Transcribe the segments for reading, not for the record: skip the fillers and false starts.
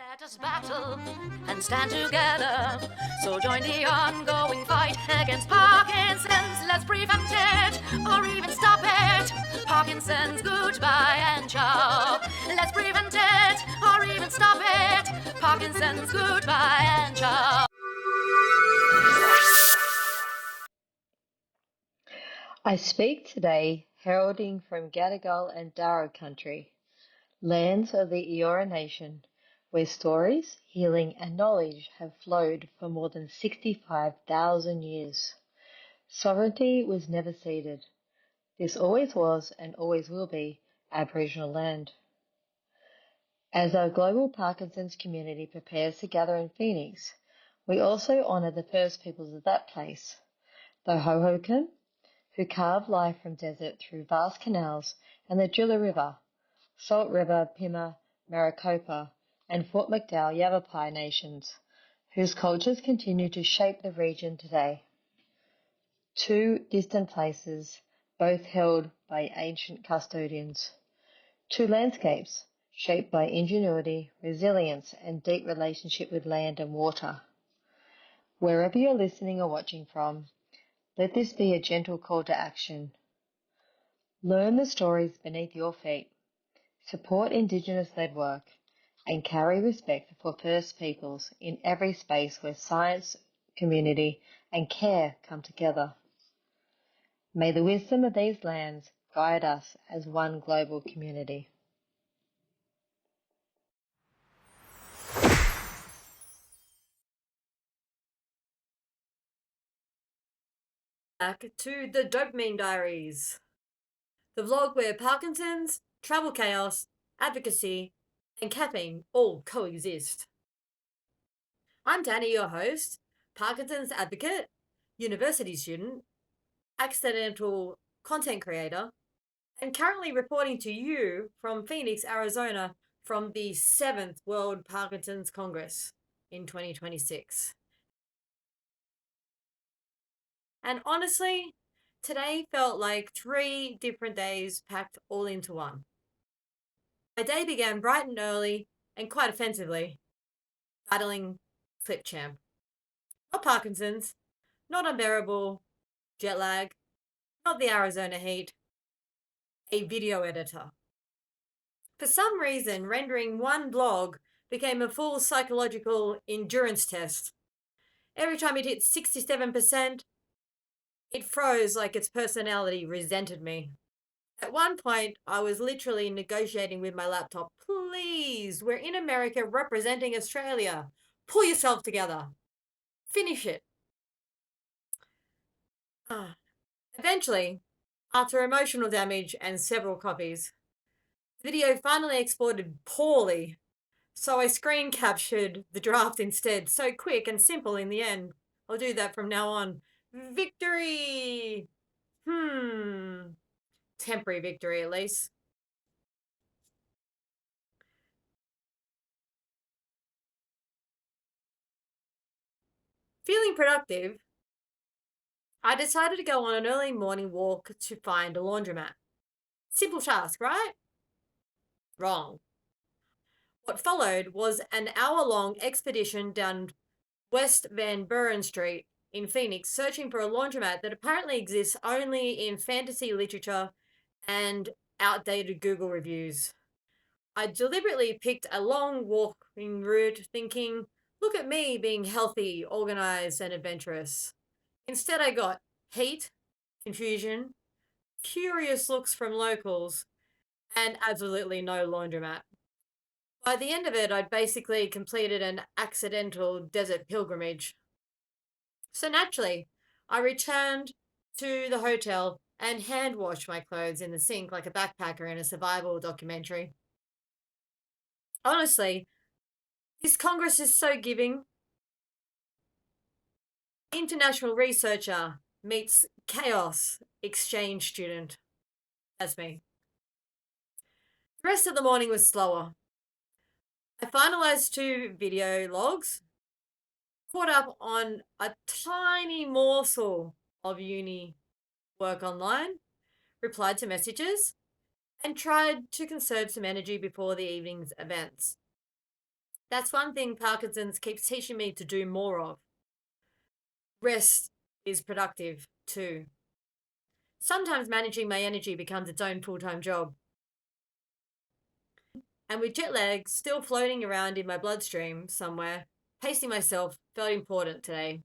Let us battle and stand together. So join the ongoing fight against Parkinson's. Let's prevent it or even stop it. Parkinson's, goodbye and ciao. Let's prevent it or even stop it. Parkinson's, goodbye and ciao. I speak today heralding from Gadigal and Darug country, lands of the Eora Nation, where stories, healing and knowledge have flowed for more than 65,000 years. Sovereignty was never ceded. This always was and always will be Aboriginal land. As our global Parkinson's community prepares to gather in Phoenix, we also honour the first peoples of that place, the Hohokam, who carved life from desert through vast canals and the Jula River, Salt River, Pima, Maricopa, and Fort McDowell Yavapai nations, whose cultures continue to shape the region today. Two distant places, both held by ancient custodians. Two landscapes, shaped by ingenuity, resilience, and deep relationship with land and water. Wherever you're listening or watching from, let this be a gentle call to action. Learn the stories beneath your feet, support Indigenous-led work, and carry respect for First Peoples in every space where science, community, and care come together. May the wisdom of these lands guide us as one global community. Back to the Dopamine Diaries, the vlog where Parkinson's, travel chaos, advocacy, and caffeine all coexist. I'm Danny, your host, Parkinson's advocate, university student, accidental content creator, and currently reporting to you from Phoenix, Arizona, from the 7th World Parkinson's Congress in 2026. And honestly, today felt like 3 different days packed all into one. My day began bright and early and quite offensively, battling Clip Champ. Not Parkinson's, not unbearable jet lag, not the Arizona heat, a video editor. For some reason, rendering one blog became a full psychological endurance test. Every time it hit 67%, it froze like its personality resented me. At one point, I was literally negotiating with my laptop. Please, we're in America representing Australia. Pull yourself together. Finish it. Eventually, after emotional damage and several copies, the video finally exported poorly, so I screen captured the draft instead. So quick and simple in the end. I'll do that from now on. Victory! Temporary victory, at least. Feeling productive, I decided to go on an early morning walk to find a laundromat. Simple task, right? Wrong. What followed was an hour-long expedition down West Van Buren Street in Phoenix, searching for a laundromat that apparently exists only in fantasy literature and outdated Google reviews. I deliberately picked a long walking route, thinking, look at me being healthy, organized, and adventurous. Instead, I got hate, confusion, curious looks from locals, and absolutely no laundromat. By the end of it, I'd basically completed an accidental desert pilgrimage. So naturally, I returned to the hotel and hand washed my clothes in the sink like a backpacker in a survival documentary. Honestly, this Congress is so giving. International researcher meets chaos exchange student. That's me. The rest of the morning was slower. I finalized 2 video logs, caught up on a tiny morsel of uni work online, replied to messages, and tried to conserve some energy before the evening's events. That's one thing Parkinson's keeps teaching me to do more of. Rest is productive too. Sometimes managing my energy becomes its own full-time job. And with jet lag still floating around in my bloodstream somewhere, pacing myself felt important today.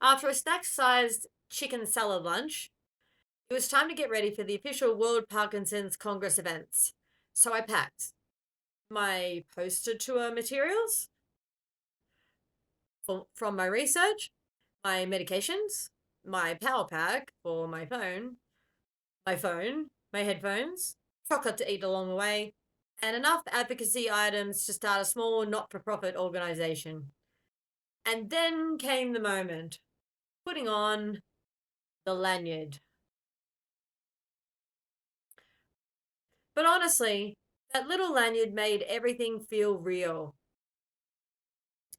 After a snack-sized chicken salad lunch, it was time to get ready for the official World Parkinson's Congress events. So I packed my poster tour materials from my research, my medications, my power pack for my phone, my headphones, chocolate to eat along the way, and enough advocacy items to start a small not-for-profit organization. And then came the moment, putting on the lanyard. But honestly, that little lanyard made everything feel real.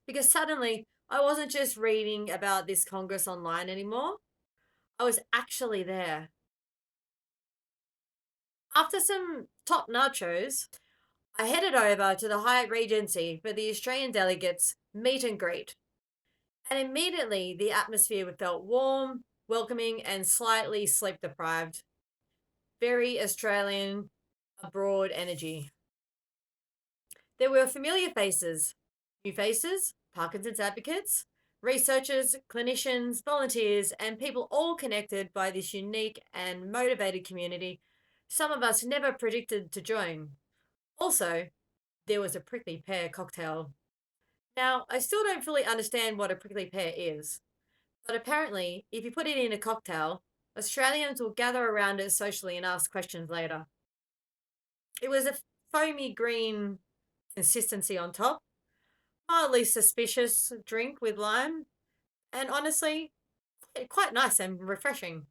Because suddenly, I wasn't just reading about this Congress online anymore. I was actually there. After some top nachos, I headed over to the Hyatt Regency for the Australian delegates' meet and greet. And immediately the atmosphere felt warm, welcoming, and slightly sleep deprived. Very Australian, abroad energy. There were familiar faces, new faces, Parkinson's advocates, researchers, clinicians, volunteers, and people all connected by this unique and motivated community some of us never predicted to join. Also, there was a prickly pear cocktail. Now, I still don't fully understand what a prickly pear is, but apparently, if you put it in a cocktail, Australians will gather around it socially and ask questions later. It was a foamy green consistency on top, mildly suspicious drink with lime, and honestly, quite nice and refreshing.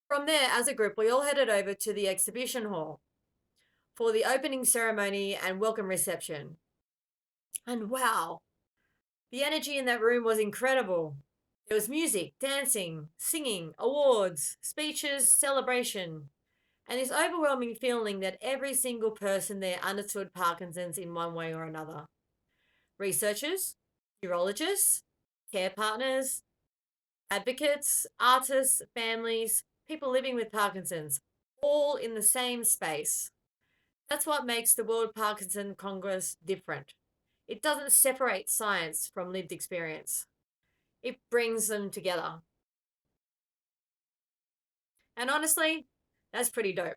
From there, as a group, we all headed over to the exhibition hall for the opening ceremony and welcome reception. And wow, the energy in that room was incredible. There was music, dancing, singing, awards, speeches, celebration, and this overwhelming feeling that every single person there understood Parkinson's in one way or another. Researchers, neurologists, care partners, advocates, artists, families, people living with Parkinson's, all in the same space. That's what makes the World Parkinson Congress different. It doesn't separate science from lived experience. It brings them together. And honestly, that's pretty dope.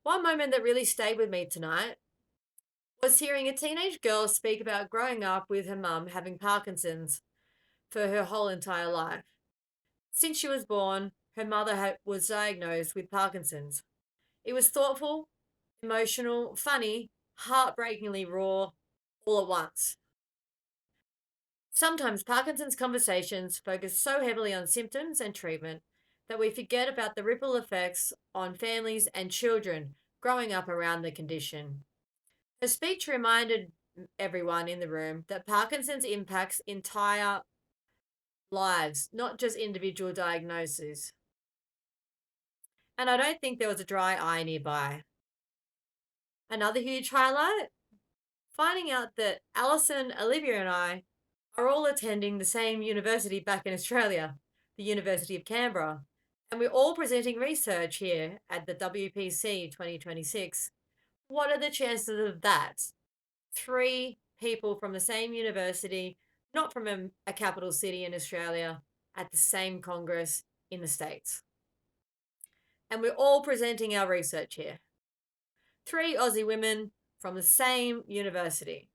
One moment that really stayed with me tonight was hearing a teenage girl speak about growing up with her mum having Parkinson's for her whole entire life. Since she was born, her mother was diagnosed with Parkinson's. It was thoughtful, emotional, funny, heartbreakingly raw, all at once. Sometimes Parkinson's conversations focus so heavily on symptoms and treatment that we forget about the ripple effects on families and children growing up around the condition. Her speech reminded everyone in the room that Parkinson's impacts entire lives, not just individual diagnoses. And I don't think there was a dry eye nearby. Another huge highlight? Finding out that Alison, Olivia, and I are all attending the same university back in Australia, the University of Canberra, and we're all presenting research here at the WPC 2026. What are the chances of that? 3 people from the same university, not from a capital city in Australia, at the same Congress in the States. And we're all presenting our research here. 3 Aussie women from the same university.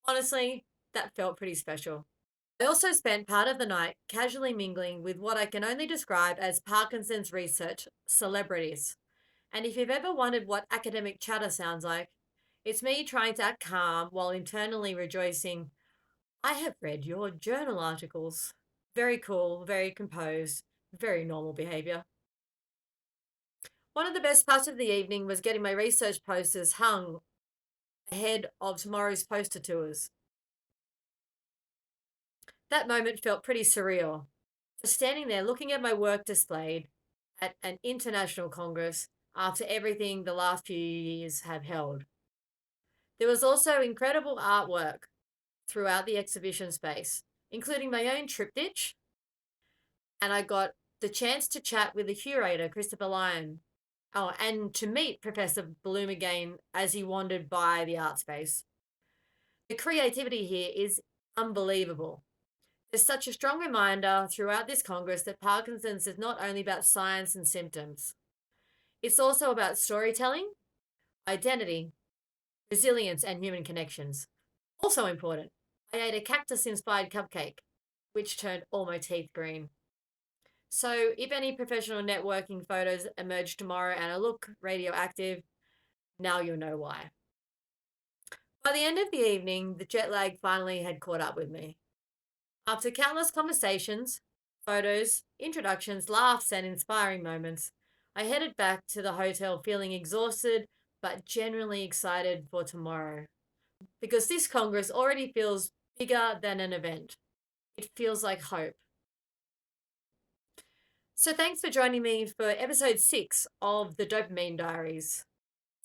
Honestly, that felt pretty special. I also spent part of the night casually mingling with what I can only describe as Parkinson's research celebrities. And if you've ever wondered what academic chatter sounds like, it's me trying to act calm while internally rejoicing, I have read your journal articles. Very cool, very composed, very normal behavior. One of the best parts of the evening was getting my research posters hung ahead of tomorrow's poster tours. That moment felt pretty surreal. Just standing there looking at my work displayed at an international congress after everything the last few years have held. There was also incredible artwork throughout the exhibition space, including my own triptych, and I got the chance to chat with the curator, Christopher Lyon, and to meet Professor Bloom again as he wandered by the art space. The creativity here is unbelievable. There's such a strong reminder throughout this Congress that Parkinson's is not only about science and symptoms, it's also about storytelling, identity, resilience, and human connections. Also important, I ate a cactus inspired cupcake, which turned all my teeth green. So, if any professional networking photos emerge tomorrow and I look radioactive, now you'll know why. By the end of the evening, the jet lag finally had caught up with me. After countless conversations, photos, introductions, laughs, and inspiring moments, I headed back to the hotel feeling exhausted but genuinely excited for tomorrow. Because this Congress already feels bigger than an event. It feels like hope. So thanks for joining me for episode 6 of the Dopamine Diaries.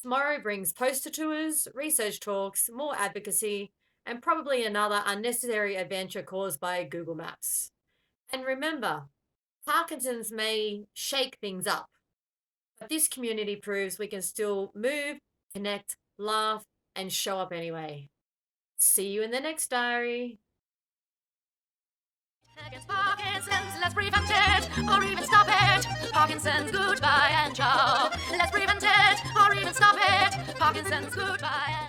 Tomorrow brings poster tours, research talks, more advocacy, and probably another unnecessary adventure caused by Google Maps. And remember, Parkinson's may shake things up, but this community proves we can still move, connect, laugh, and show up anyway. See you in the next diary. Against Parkinson's, let's prevent it, or even stop it. Parkinson's, goodbye and ciao. Let's prevent it, or even stop it. Parkinson's, goodbye and